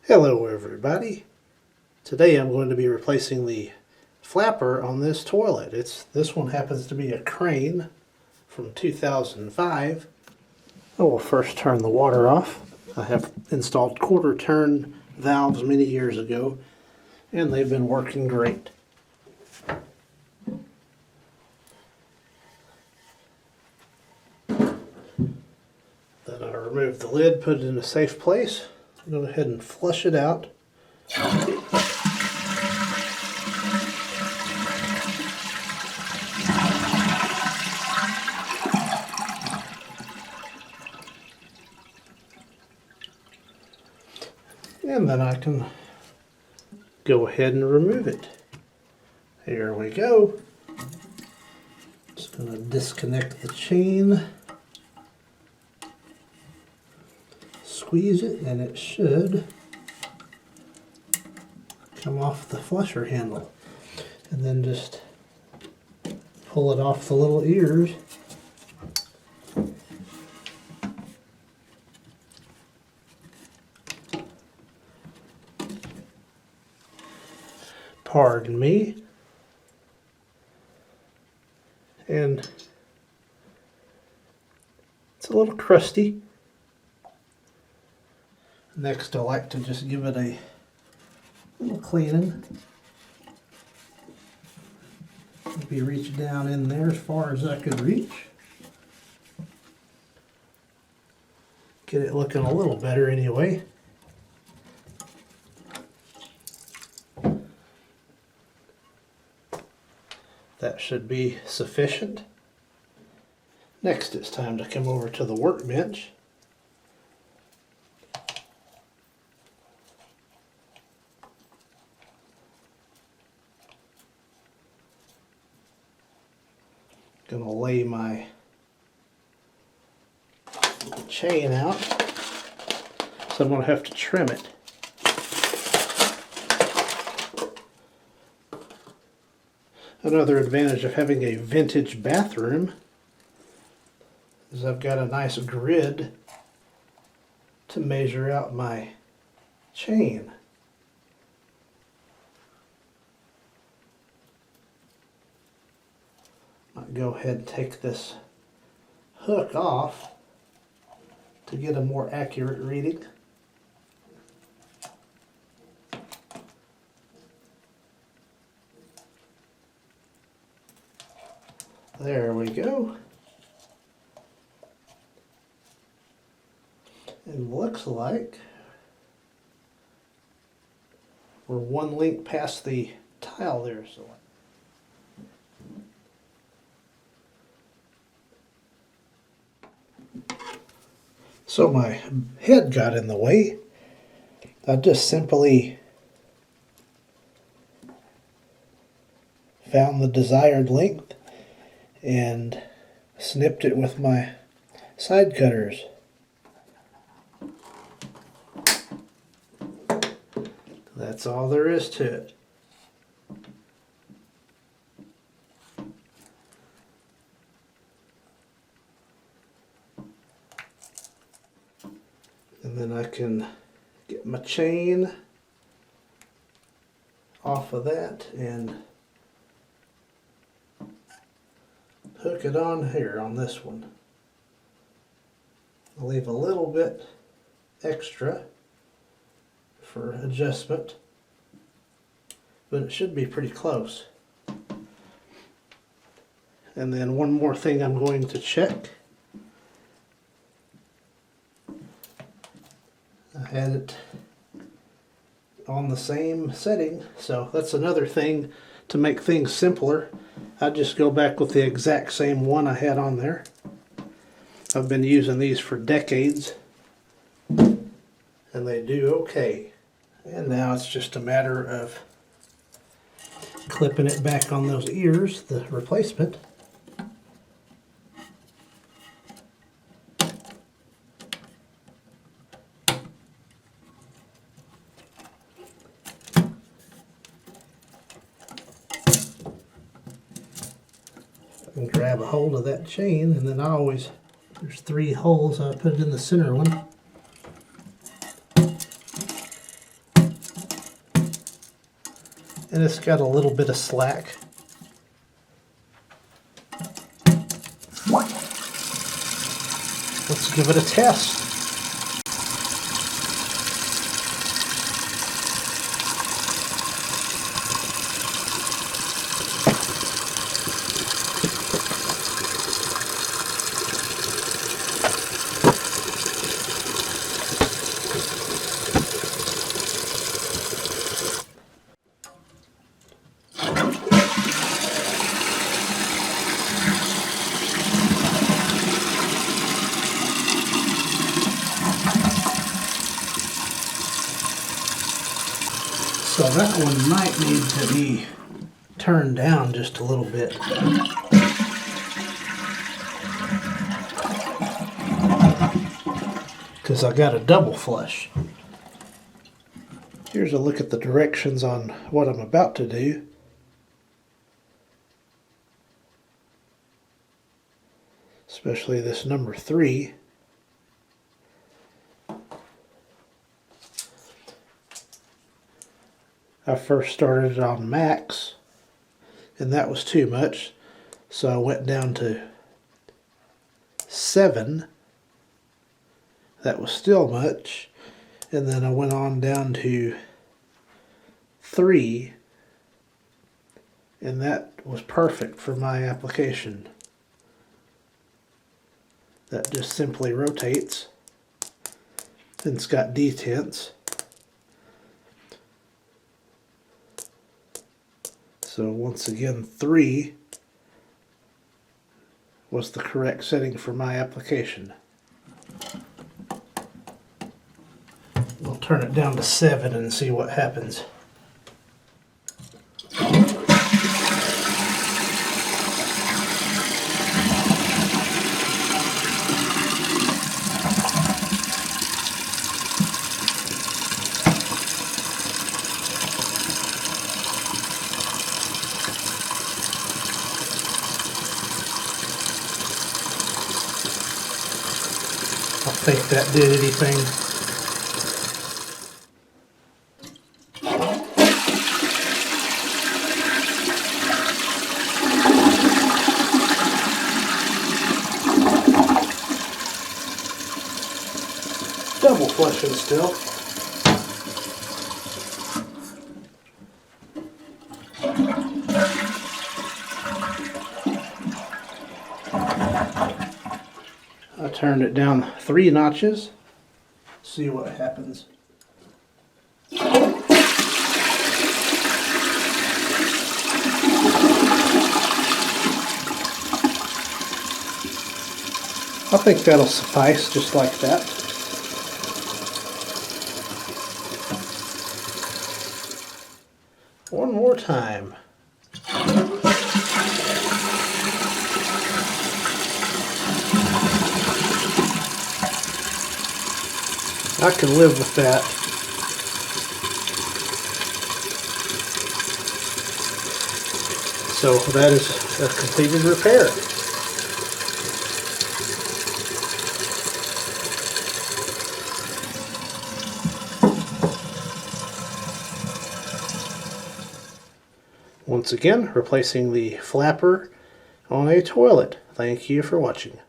Hello everybody. Today I'm going to be replacing the flapper on this toilet. This one happens to be a Crane from 2005. I will first turn the water off. I have installed quarter turn valves many years ago and they've been working great. Then I remove the lid, put it in a safe place. Go ahead and flush it out. And then I can go ahead and remove it. Here we go. Just going to disconnect the chain. Squeeze it and it should come off the flusher handle, and then just pull it off the little ears. Pardon me. And it's a little crusty. Next, I like to just give it a little cleaning. Maybe reach down in there as far as I could reach. Get it looking a little better anyway. That should be sufficient. Next, it's time to come over to the workbench. Going to lay my chain out, so I'm going to have to trim it. Another advantage of having a vintage bathroom is I've got a nice grid to measure out my chain. I'll go ahead and take this hook off to get a more accurate reading. There we go. It looks like we're one link past the tile there, so my head got in the way. I just simply found the desired length and snipped it with my side cutters. That's all there is to it. And then I can get my chain off of that and hook it on here on this one. I'll leave a little bit extra for adjustment, but it should be pretty close. And then one more thing I'm going to check. I had it on the same setting, so that's another thing to make things simpler. I just go back with the exact same one I had on there. I've been using these for decades and they do okay. And now it's just a matter of clipping it back on those ears, the replacement. And grab a hold of that chain, and then there's 3 holes, I put it in the center one. and it's got a little bit of slack. Let's give it a test. So that one might need to be turned down just a little bit. Because I got a double flush. Here's a look at the directions on what I'm about to do. Especially this number 3. I first started it on max, and that was too much, so I went down to 7. That was still much, and then I went on down to 3, and that was perfect for my application. That just simply rotates, and it's got detents. So once again, 3 was the correct setting for my application. We'll turn it down to 7 and see what happens. I think that did anything. Double flushing still. I turned it down 3 notches. See what happens. I think that'll suffice just like that. One more time. I can live with that. So that is a completed repair. Once again, replacing the flapper on a toilet. Thank you for watching.